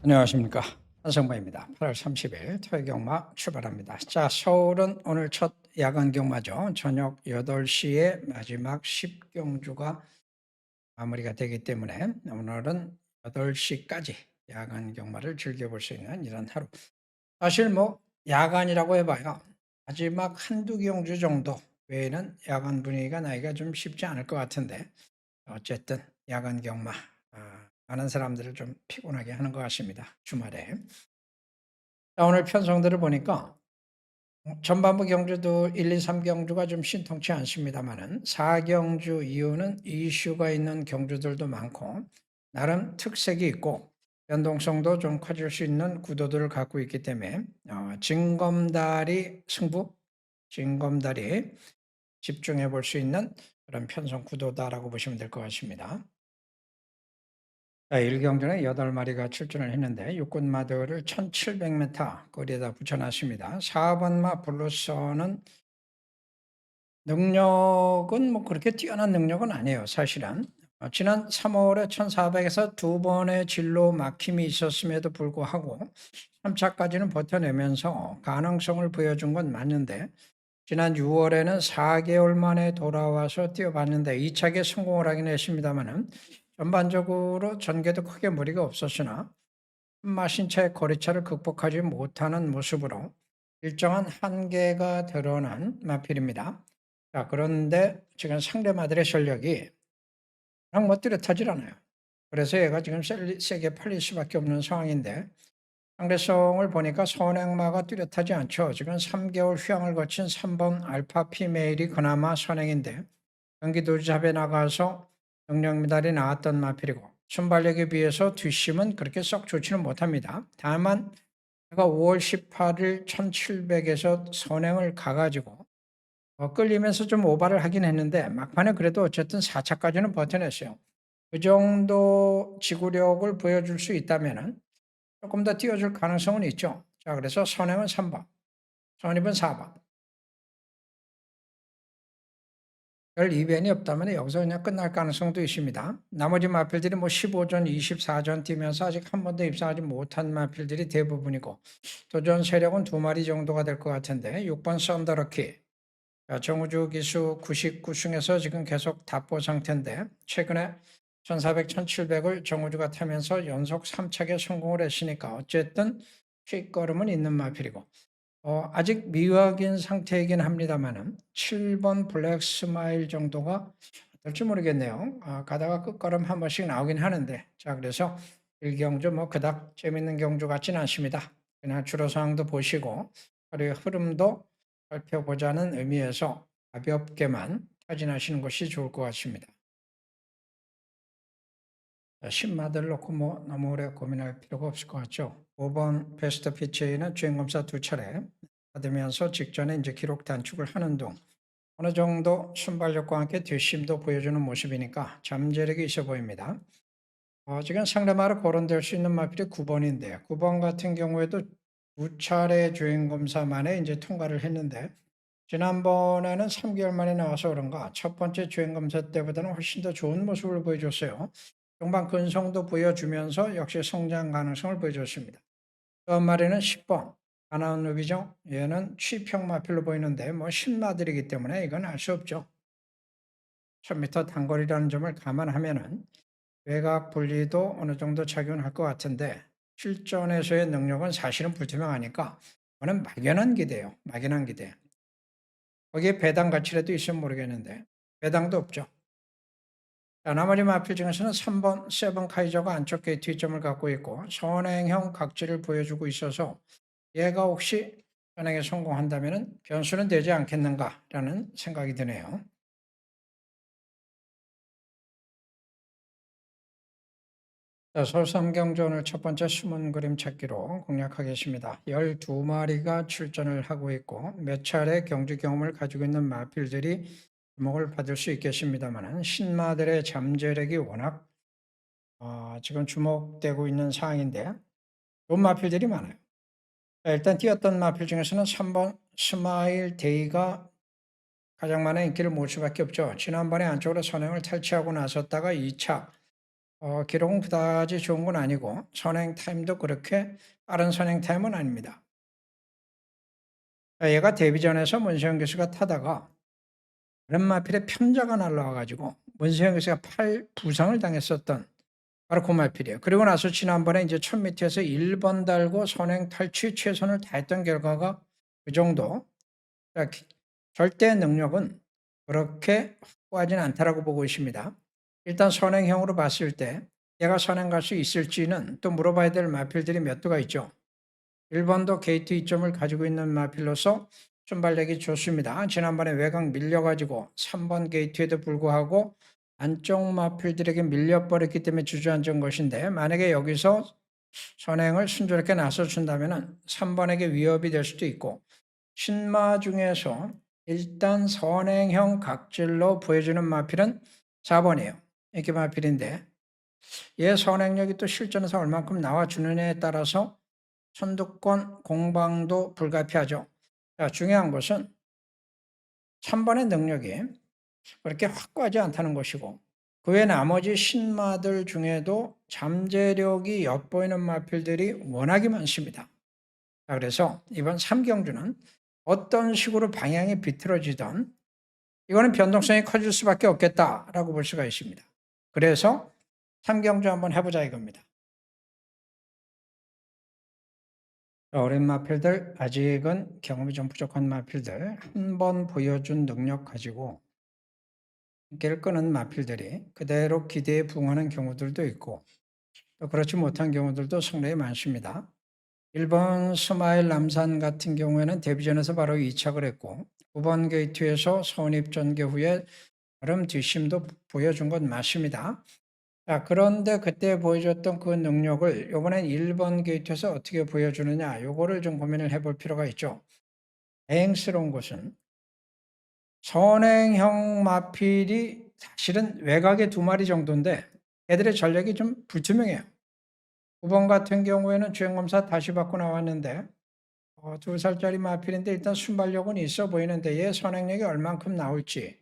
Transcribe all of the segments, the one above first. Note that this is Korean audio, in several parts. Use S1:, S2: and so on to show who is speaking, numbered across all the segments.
S1: 안녕하십니까. 한성마입니다. 8월 30일 토요경마 출발합니다. 자, 서울은 오늘 첫 야간 경마죠. 저녁 8시에 마지막 10경주가 마무리가 되기 때문에 오늘은 8시까지 야간 경마를 즐겨볼 수 있는 이런 하루. 사실 뭐 야간이라고 해봐야 마지막 한두 경주 정도 외에는 야간 분위기가 나기가 좀 쉽지 않을 것 같은데 어쨌든 야간 경마 많은 사람들을 좀 피곤하게 하는 것 같습니다. 주말에. 자, 오늘 편성들을 보니까 전반부 경주도 1, 2, 3경주가 좀 신통치 않습니다만은 4경주 이후는 이슈가 있는 경주들도 많고 나름 특색이 있고 변동성도 좀 커질 수 있는 구도들을 갖고 있기 때문에 징검다리 승부, 징검다리 집중해 볼 수 있는 그런 편성 구도다라고 보시면 될 것 같습니다. 자, 1경주는 8마리가 출전을 했는데 육군마들을 1700m 거리에다 붙여놨습니다. 4번마 블루선은 능력은 뭐 그렇게 뛰어난 능력은 아니에요. 사실은. 지난 3월에 1400에서 두 번의 진로 막힘이 있었음에도 불구하고 3차까지는 버텨내면서 가능성을 보여준 건 맞는데 지난 6월에는 4개월 만에 돌아와서 뛰어봤는데 2차에 성공을 하긴 했습니다만은 전반적으로 전개도 크게 무리가 없었으나 마신 채 거리차를 극복하지 못하는 모습으로 일정한 한계가 드러난 마필입니다. 자, 그런데 지금 상대마들의 전력이 그냥 뭐 뚜렷하질 않아요. 그래서 얘가 지금 세게 팔릴 수밖에 없는 상황인데 상대성을 보니까 선행마가 뚜렷하지 않죠. 지금 3개월 휴양을 거친 3번 알파 피메일이 그나마 선행인데 경기도지사에 나가서 능력 미달이 나왔던 마필이고 순발력에 비해서 뒷심은 그렇게 썩 좋지는 못합니다. 다만 제가 5월 18일 1700에서 선행을 가가지고 끌리면서 좀 오바를 하긴 했는데 막판에 그래도 어쨌든 4차까지는 버텨냈어요. 그 정도 지구력을 보여줄 수 있다면 조금 더 띄워줄 가능성은 있죠. 자, 그래서 선행은 3번, 선입은 4번. 별 이변이 없다면 여기서 그냥 끝날 가능성도 있습니다. 나머지 마필들이 뭐 15전, 24전 뛰면서 아직 한 번도 입상하지 못한 마필들이 대부분이고 도전 세력은 2마리 정도가 될 것 같은데 6번 썬더러키 정우주 기수 99승에서 지금 계속 답보 상태인데 최근에 1400, 1700을 정우주가 타면서 연속 3차에 성공을 했으니까 어쨌든 퀵걸음은 있는 마필이고 아직 미확인 상태이긴 합니다만은 7번 블랙 스마일 정도가 될지 모르겠네요. 가다가 끝걸음 한 번씩 나오긴 하는데 자, 그래서 1경주 뭐 그닥 재밌는 경주 같지는 않습니다. 그냥 주로 상황도 보시고 하루의 흐름도 살펴보자는 의미에서 가볍게만 타진하시는 것이 좋을 것 같습니다. 신마들 놓고 뭐 너무 오래 고민할 필요가 없을 것 같죠. 5번 베스트 피치는 주행검사 2차례 받으면서 직전에 이제 기록 단축을 하는 등 어느 정도 순발력과 함께 뒷심도 보여주는 모습이니까 잠재력이 있어 보입니다. 지금 상대마를 거론될 수 있는 마필이 9번인데 9번 같은 경우에도 2차례 주행검사 만에 이제 통과를 했는데 지난번에는 3개월 만에 나와서 그런가 첫 번째 주행검사 때보다는 훨씬 더 좋은 모습을 보여줬어요. 동반 근성도 보여주면서 역시 성장 가능성을 보여줬습니다. 또 한 마리는 10번 가나운 루비죠. 얘는 취평 마필로 보이는데 뭐 신마들이기 때문에 이건 알 수 없죠. 1000m 단거리라는 점을 감안하면은 외곽 분리도 어느 정도 작용할 것 같은데 실전에서의 능력은 사실은 불투명하니까 그거는 막연한 기대예요. 막연한 기대. 거기에 배당 가치라도 있으면 모르겠는데 배당도 없죠. 자, 나머지 마필 중에서는 3번 세븐 카이저가 안쪽 게이트 뒷점을 갖고 있고 선행형 각질을 보여주고 있어서 얘가 혹시 선행에 성공한다면 변수는 되지 않겠는가라는 생각이 드네요. 자, 서울삼경주 오늘 첫 번째 숨은 그림 찾기로 공략하겠습니다. 12마리가 출전을 하고 있고 몇 차례 경주 경험을 가지고 있는 마필들이 주목을 받을 수 있겠습니다만 신마들의 잠재력이 워낙 지금 주목되고 있는 상황인데 좋은 마필들이 많아요. 자, 일단 뛰었던 마필 중에서는 3번 스마일 데이가 가장 많은 인기를 모을 수밖에 없죠. 지난번에 안쪽으로 선행을 탈취하고 나섰다가 2차 기록은 그다지 좋은 건 아니고 선행 타임도 그렇게 빠른 선행 타임은 아닙니다. 얘가 데뷔전에서 문세영 교수가 타다가 다른 마필에 편자가 날라와 가지고 문세영 교수가 팔 부상을 당했었던 바로 그 마필이에요. 그리고 나서 지난번에 이제 1000m에서 1번 달고 선행 탈취 최선을 다했던 결과가 그 정도. 그러니까 절대 능력은 그렇게 확고하지는 않다라고 보고 있습니다. 일단 선행형으로 봤을 때 얘가 선행 갈 수 있을지는 또 물어봐야 될 마필들이 몇 도가 있죠. 1번도 게이트 이점을 가지고 있는 마필로서 순발력이 좋습니다. 지난번에 외곽 밀려가지고 3번 게이트에도 불구하고 안쪽 마필들에게 밀려버렸기 때문에 주저앉은 것인데, 만약에 여기서 선행을 순조롭게 나서준다면 3번에게 위협이 될 수도 있고, 신마 중에서 일단 선행형 각질로 보여주는 마필은 4번이에요. 이렇게 마필인데, 얘 선행력이 또 실전에서 얼만큼 나와주느냐에 따라서 선두권 공방도 불가피하죠. 자, 중요한 것은 3번의 능력이 그렇게 확고하지 않다는 것이고, 그 외 나머지 신마들 중에도 잠재력이 엿보이는 마필들이 워낙에 많습니다. 자, 그래서 이번 3경주는 어떤 식으로 방향이 비틀어지던 이거는 변동성이 커질 수밖에 없겠다라고 볼 수가 있습니다. 그래서 3경주 한번 해보자 이겁니다. 어린 마필들, 아직은 경험이 좀 부족한 마필들, 한 번 보여준 능력 가지고 길 끄는 마필들이 그대로 기대에 부응하는 경우들도 있고, 또 그렇지 못한 경우들도 상당히 많습니다. 1번 스마일 남산 같은 경우에는 데뷔전에서 바로 이착을 했고, 9번 게이트에서 선입 전개 후에 나름 뒷심도 보여준 건 맞습니다. 자, 그런데 그때 보여줬던 그 능력을 이번엔 1번 게이트에서 어떻게 보여주느냐, 요거를 좀 고민을 해볼 필요가 있죠. 다행스러운 것은 선행형 마필이 사실은 외곽에 2마리 정도인데 애들의 전력이 좀 불투명해요. 9번 같은 경우에는 주행검사 다시 받고 나왔는데 2살짜리 마필인데 일단 순발력은 있어 보이는데 얘 선행력이 얼만큼 나올지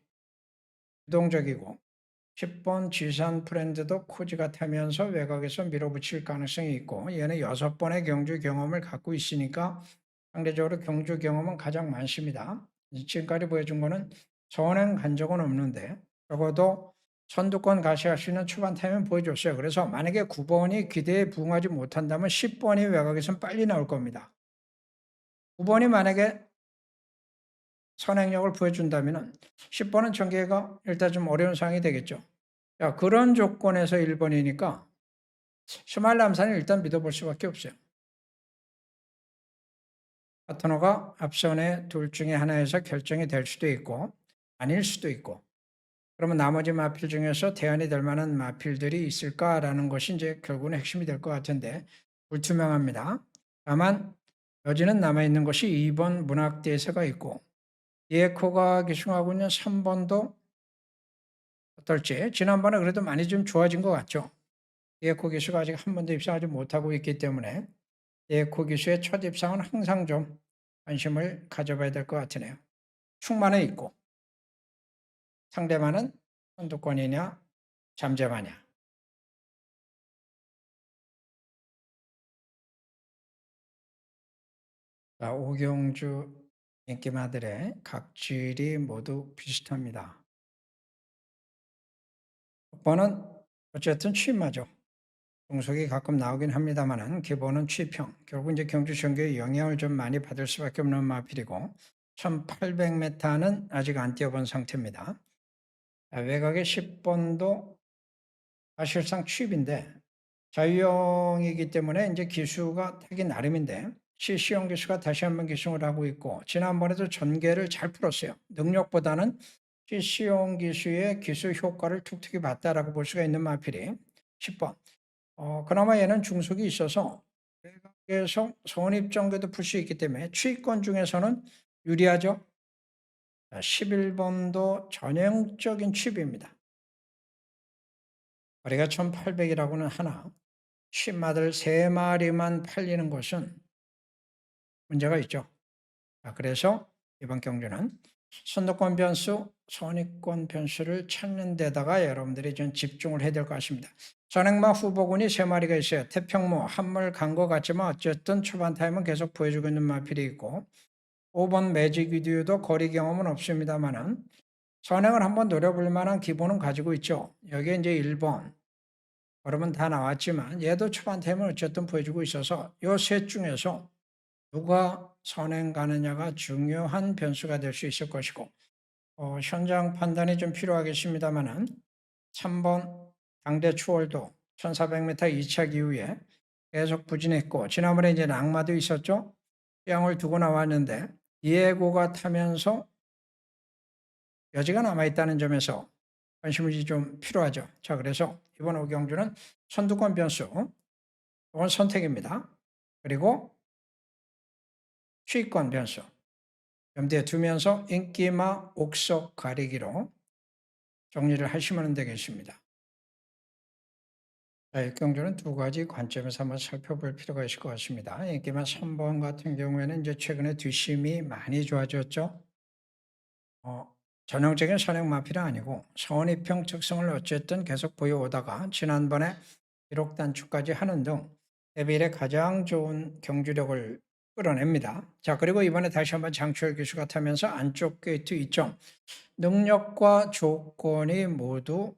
S1: 유동적이고, 10번 지산 프렌드도 코지가 타면서 외곽에서 밀어붙일 가능성이 있고, 얘는 6번의 경주 경험을 갖고 있으니까 상대적으로 경주 경험은 가장 많습니다. 지금까지 보여준 거는 선행 간 적은 없는데 적어도 선두권 가시할 수 있는 초반 타임은 보여줬어요. 그래서 만약에 9번이 기대에 부응하지 못한다면 10번이 외곽에서 빨리 나올 겁니다. 9번이 만약에 선행력을 보여준다면 10번은 전개가 일단 좀 어려운 상황이 되겠죠. 자, 그런 조건에서 1번이니까 스마일 남산을 일단 믿어볼 수밖에 없어요. 파트너가 앞선의 둘 중에 하나에서 결정이 될 수도 있고 아닐 수도 있고, 그러면 나머지 마필 중에서 대안이 될 만한 마필들이 있을까라는 것이 이제 결국은 핵심이 될 것 같은데 불투명합니다. 다만 여지는 남아있는 것이 2번 문학대세가 있고, 예코가 기승하고 있는 3번도 어떨지. 지난번에 그래도 많이 좀 좋아진 것 같죠. 예코 기수가 아직 한 번도 입상하지 못하고 있기 때문에 예코 기수의 첫 입상은 항상 좀 관심을 가져봐야 될 것 같으네요. 충만해 있고 상대만은 선두권이냐 잠재마냐. 자, 오경주 인기마들의 각질이 모두 비슷합니다. 6번은 어쨌든 취마죠. 종속이 가끔 나오긴 합니다만은 기본은 취평. 결국 이제 경주 전교에 영향을 좀 많이 받을 수밖에 없는 마필이고 1800m는 아직 안 뛰어본 상태입니다. 외곽의 10번도 사실상 취입인데 자유형이기 때문에 이제 기수가 타기 나름인데 CC형 기수가 다시 한번 기승을 하고 있고, 지난번에도 전개를 잘 풀었어요. 능력보다는 CC형 기수의 기수 효과를 툭툭이 봤다라고 볼 수가 있는 마필이 10번. 그나마 얘는 중속이 있어서 외곽에서 선입 전개도 풀 수 있기 때문에 취권 중에서는 유리하죠. 11번도 전형적인 취입입니다. 거리가 1800이라고는 하나 쉰마들 3마리만 팔리는 것은 문제가 있죠. 그래서 이번 경주는 선두권 변수, 선입권 변수를 찾는 데다가 여러분들이 좀 집중을 해야 될 것 같습니다. 선행마 후보군이 3마리가 있어요. 태평모, 한물 간 것 같지만 어쨌든 초반 타임은 계속 보여주고 있는 마필이 있고 5번 매직 위디오도 거리 경험은 없습니다만은 선행을 한번 노려볼 만한 기본은 가지고 있죠. 여기에 이제 1번 그러면 다 나왔지만 얘도 초반 타임은 어쨌든 보여주고 있어서 이 셋 중에서 누가 선행 가느냐가 중요한 변수가 될 수 있을 것이고 현장 판단이 좀 필요하겠습니다만은 3번 당대 추월도 1400m 2차 기후에 계속 부진했고 지난번에 이제 낙마도 있었죠. 양을 두고 나왔는데 예고가 타면서 여지가 남아있다는 점에서 관심이 좀 필요하죠. 자, 그래서 이번 오경주는 선두권 변수, 이건 선택입니다. 그리고 추이권 변수 염두에 두면서 인기마 옥석 가리기로 정리를 하시면 되겠습니다. 자, 일경주는 두 가지 관점에서 한번 살펴볼 필요가 있을 것 같습니다. 인기마 3번 같은 경우에는 이제 최근에 뒷심이 많이 좋아졌죠. 전형적인 선행 마필은 아니고 선입형 특성을 어쨌든 계속 보여오다가 지난번에 기록 단축까지 하는 등 대비일에 가장 좋은 경주력을 끌어냅니다. 자, 그리고 이번에 다시 한번 장추열 기수가 타면서 안쪽 게이트 2점 능력과 조건이 모두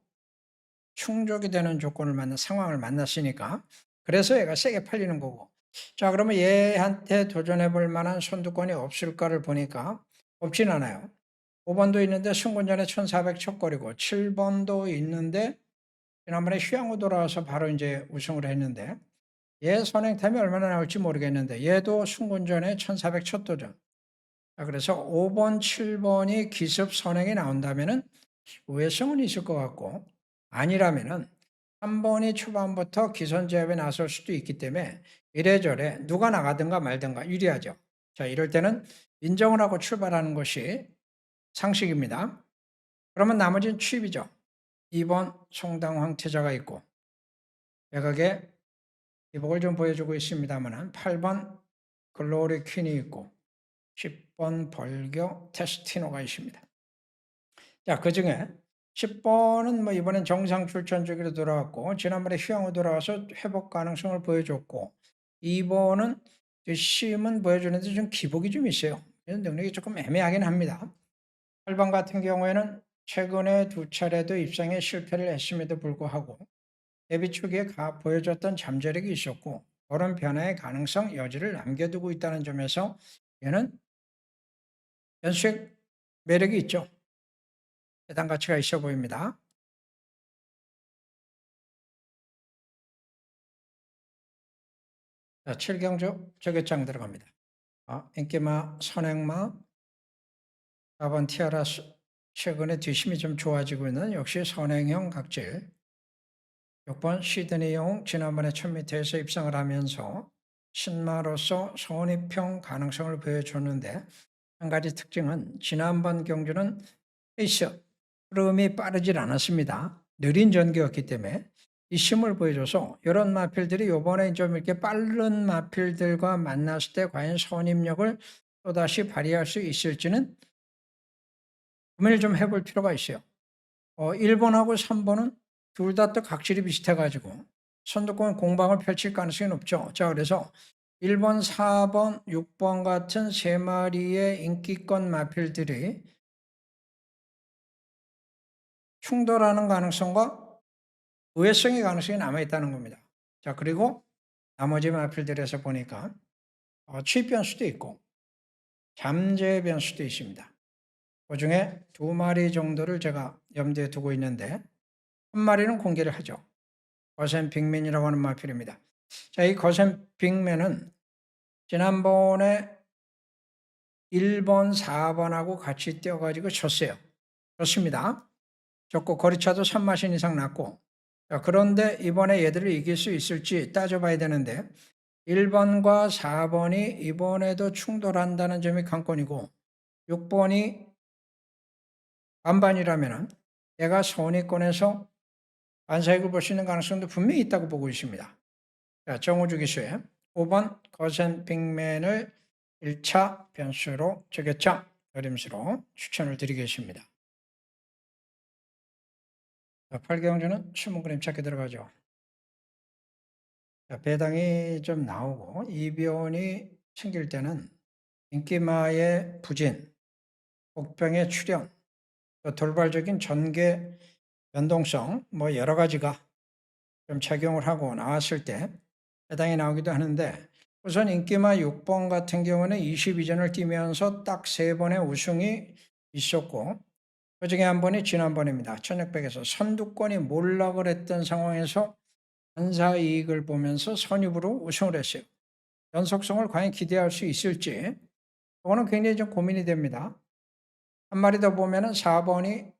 S1: 충족이 되는 조건을 만난 상황을 만났으니까 그래서 얘가 세게 팔리는 거고 자, 그러면 얘한테 도전해 볼 만한 선두권이 없을까를 보니까 없진 않아요. 5번도 있는데 승군전에 1400 척거리고 7번도 있는데 지난번에 휴양호 돌아와서 바로 이제 우승을 했는데 얘 선행타임이 얼마나 나올지 모르겠는데 얘도 승군전에 1400 첫 도전. 자, 그래서 5번, 7번이 기습 선행이 나온다면은 우회성은 있을 것 같고 아니라면은 3번이 초반부터 기선제압에 나설 수도 있기 때문에 이래저래 누가 나가든가 말든가 유리하죠. 자, 이럴 때는 인정을 하고 출발하는 것이 상식입니다. 그러면 나머지는 취입이죠. 2번 송당 황태자가 있고 외곽에 기복을 좀 보여주고 있습니다만 8번 글로리 퀸이 있고 10번 벌교 테스티노가 있습니다. 자, 그 중에 10번은 뭐 이번엔 정상 출전 주기로 돌아왔고 지난번에 휴양으로 돌아와서 회복 가능성을 보여줬고 2번은 뒷심은 보여주는데 좀 기복이 좀 있어요. 능력이 조금 애매하긴 합니다. 8번 같은 경우에는 최근에 2차례도 입상에 실패를 했음에도 불구하고 대비 초기에 보여줬던 잠재력이 있었고 그런 변화의 가능성 여지를 남겨두고 있다는 점에서 얘는 연수의 매력이 있죠. 해당 가치가 있어 보입니다. 자, 7경주 저격장 들어갑니다. 인기마, 선행마, 4번 티아라 최근에 뒷심이 좀 좋아지고 있는 역시 선행형 각질 6번 시드니 영웅 지난번에 1000m에서 입상을 하면서 신마로서 선입형 가능성을 보여줬는데 한 가지 특징은 지난번 경주는 페이스 흐름이 빠르질 않았습니다. 느린 전기였기 때문에 이 힘을 보여줘서 이런 마필들이 이번에 좀 이렇게 빠른 마필들과 만났을 때 과연 선입력을 또다시 발휘할 수 있을지는 고민을 좀 해볼 필요가 있어요. 1번하고 3번은 둘 다 또 각질이 비슷해가지고 선두권 공방을 펼칠 가능성이 높죠. 자, 그래서 1번, 4번, 6번 같은 3마리의 인기권 마필들이 충돌하는 가능성과 우회성의 가능성이 남아있다는 겁니다. 자, 그리고 나머지 마필들에서 보니까 취입 변수도 있고 잠재 변수도 있습니다. 그 중에 2마리 정도를 제가 염두에 두고 있는데 한 마리는 공개를 하죠. 거센 빅맨이라고 하는 마필입니다. 자, 이 거센 빅맨은 지난번에 1번, 4번하고 같이 뛰어가지고 졌어요. 좋습니다. 졌고 거리차도 3마신 이상 났고 자, 그런데 이번에 얘들을 이길 수 있을지 따져봐야 되는데 1번과 4번이 이번에도 충돌한다는 점이 관건이고 6번이 반반이라면 얘가 선위권에서 반사익을 볼 수 있는 가능성도 분명히 있다고 보고 있습니다. 자, 정우주 기수의 5번 거센 빅맨을 1차 변수로 저격장 그림수로 추천을 드리겠습니다. 8경주는 숨은 그림 찾기 들어가죠. 배당이 좀 나오고 이변이 생길 때는 인기마의 부진, 복병의 출현, 또 돌발적인 전개 변동성 여러 가지가 좀 작용을 하고 나왔을 때 배당이 나오기도 하는데, 우선 인기마 6번 같은 경우는 22전을 뛰면서 딱 3번의 우승이 있었고, 그중에 한 번이 지난번입니다. 1600에서 선두권이 몰락을 했던 상황에서 반사이익을 보면서 선입으로 우승을 했어요. 연속성을 과연 기대할 수 있을지, 그거는 굉장히 좀 고민이 됩니다. 한 마리 더 보면은 4번이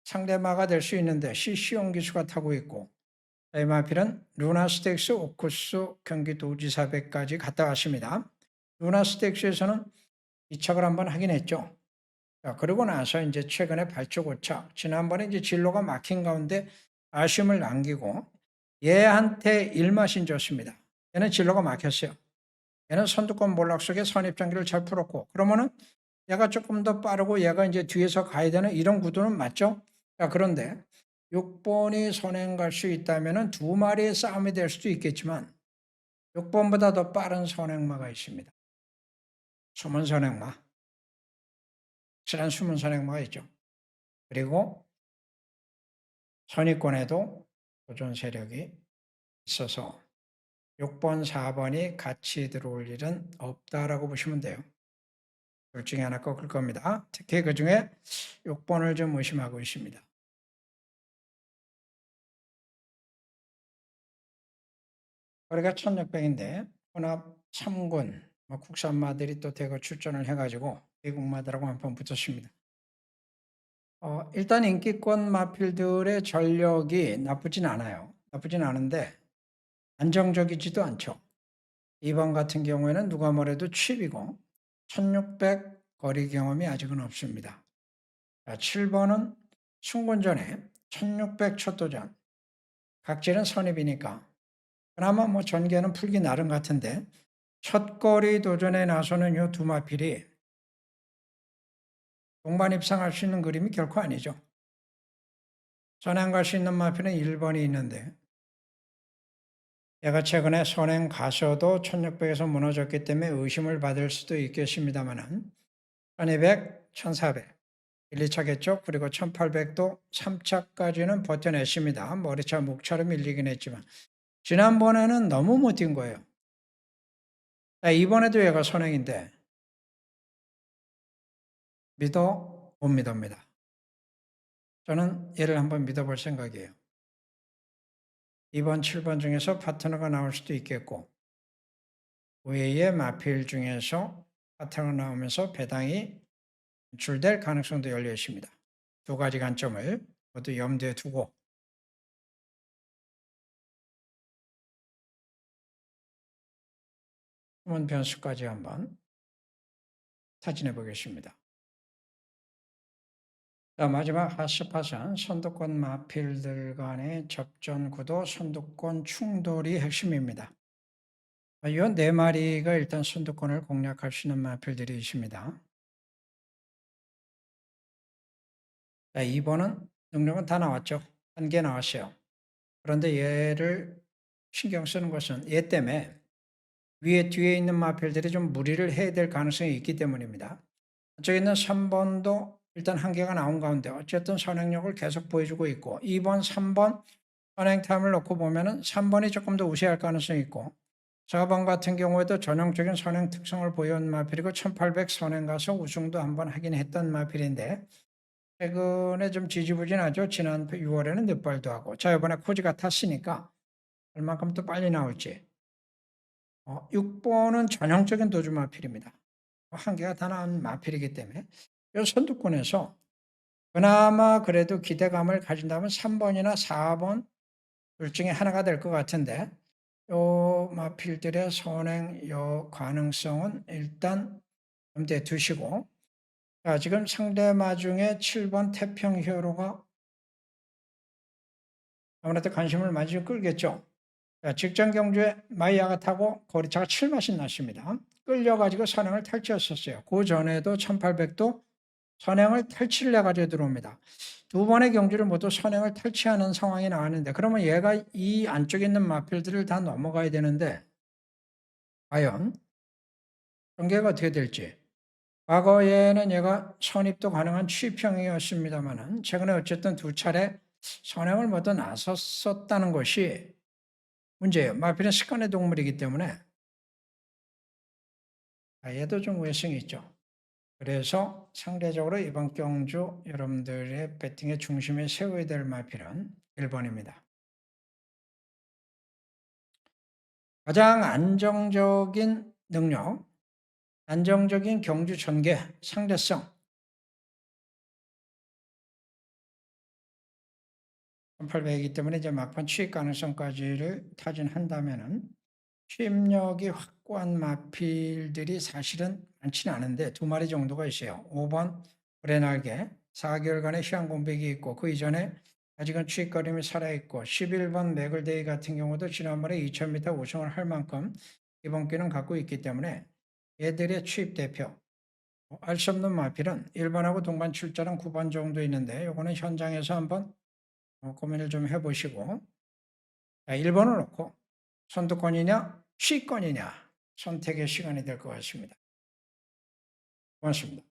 S1: 상대마가 될 수 있는데 시시용 기수가 타고 있고, 이 마필은 루나 스택스 오쿠스 경기도지사배까지 갔다 왔습니다. 루나 스택스에서는 이착을 한번 하긴 했죠. 자, 그러고 나서 이제 최근에 발주고착, 지난번에 이제 진로가 막힌 가운데 아쉬움을 남기고 얘한테 일마신 줬습니다. 얘는 진로가 막혔어요. 얘는 선두권 몰락 속에 선입장기를 잘 풀었고, 그러면은 얘가 조금 더 빠르고 얘가 이제 뒤에서 가야 되는 이런 구도는 맞죠? 자, 그런데 6번이 선행 갈 수 있다면 두 마리의 싸움이 될 수도 있겠지만 6번보다 더 빠른 선행마가 있습니다. 숨은 선행마. 확실한 숨은 선행마가 있죠. 그리고 선의권에도 도전 세력이 있어서 6번, 4번이 같이 들어올 일은 없다라고 보시면 돼요. 둘 중에 하나 꺾을 겁니다. 특히 그 중에 6번을 좀 의심하고 있습니다. 거리가 1600인데 혼합 3군 국산마들이 또 대거 출전을 해가지고 미국마들하고 한판 붙었습니다. 일단 인기권 마필들의 전력이 나쁘진 않아요. 나쁘진 않은데 안정적이지도 않죠. 2번 같은 경우에는 누가 뭐래도 칩이고 1600 거리 경험이 아직은 없습니다. 7번은 순군전에 1600 첫도전, 각질은 선입이니까 그나마 전개는 풀기 나름 같은데 첫 거리 도전에 나서는 이 두 마필이 동반 입상할 수 있는 그림이 결코 아니죠. 선행 갈 수 있는 마필은 1번이 있는데 얘가 최근에 선행 가서도 1600에서 무너졌기 때문에 의심을 받을 수도 있겠습니다만 1200, 1400 1, 2차겠죠. 그리고 1800도 3차까지는 버텨냈습니다. 머리차 목차로 밀리긴 했지만 지난번에는 너무 못 뛴 거예요. 이번에도 얘가 선행인데 못 믿습니다. 저는 얘를 한번 믿어볼 생각이에요. 2번, 7번 중에서 파트너가 나올 수도 있겠고 외의 마필 중에서 파트너가 나오면서 배당이 줄될 가능성도 열려 있습니다. 두 가지 관점을 모두 염두에 두고 숨은 변수까지 한번 타진해 보겠습니다. 자, 마지막 핫스팟은 선두권 마필들 간의 접전 구도, 선두권 충돌이 핵심입니다. 이 4마리가 일단 선두권을 공략할 수 있는 마필들이 있습니다. 자, 2번은 능력은 다 나왔죠. 한 개 나왔어요. 그런데 얘를 신경 쓰는 것은 얘 때문에 뒤에 있는 마필들이 좀 무리를 해야 될 가능성이 있기 때문입니다. 저기 있는 3번도 일단 한 개가 나온 가운데 어쨌든 선행력을 계속 보여주고 있고 2번, 3번 선행 타임을 놓고 보면은 3번이 조금 더 우세할 가능성이 있고 4번 같은 경우에도 전형적인 선행 특성을 보여온 마필이고 1800 선행 가서 우승도 한번 하긴 했던 마필인데 최근에 좀 지지부진하죠. 지난 6월에는 넷발도 하고 자 이번에 코지가 탔으니까 얼만큼 또 빨리 나올지 6번은 전형적인 도주 마필입니다. 한 개가 다 나온 마필이기 때문에 이 선두권에서 그나마 그래도 기대감을 가진다면 3번이나 4번 둘 중에 하나가 될 것 같은데 요 마필들의 선행 요 가능성은 일단 염두에 두시고 자, 지금 상대마 중에 7번 태평 히어로가 아무래도 관심을 많이 좀 끌겠죠. 자, 직전 경주에 마이야가 타고 거리차가 7마신 났습니다. 끌려가지고 선행을 탈취했었어요. 그 전에도 1800도 선행을 탈취를 해가지고 들어옵니다. 두 번의 경주를 모두 선행을 탈취하는 상황이 나왔는데 그러면 얘가 이 안쪽에 있는 마필들을 다 넘어가야 되는데 과연 전개가 어떻게 될지. 과거에는 얘가 선입도 가능한 취입형이었습니다만은 최근에 어쨌든 두 차례 선행을 모두 나섰었다는 것이 문제예요. 마필은 습관의 동물이기 때문에 얘도 좀 우회성이 있죠. 그래서 상대적으로 이번 경주 여러분들의 배팅의 중심에 세워야 될 마필은 1번입니다. 가장 안정적인 능력, 안정적인 경주 전개, 상대성. 1800이기 때문에 이제 막판 취입 가능성까지를 타진한다면은 취입력이 확고한 마필들이 사실은 많지는 않은데 두 마리 정도가 있어요. 5번 브레날게 4개월간의 희한 공백이 있고 그 이전에 아직은 취입거림이 살아있고 11번 맥을데이 같은 경우도 지난번에 2000m 우승을 할 만큼 기본기는 갖고 있기 때문에 얘들의 취입 대표 알 수 없는 마필은 1번하고 동반 출자는 9번 정도 있는데 요거는 현장에서 한번 고민을 좀 해보시고 1번을 놓고 선두권이냐 취권이냐 선택의 시간이 될 것 같습니다. 고맙습니다.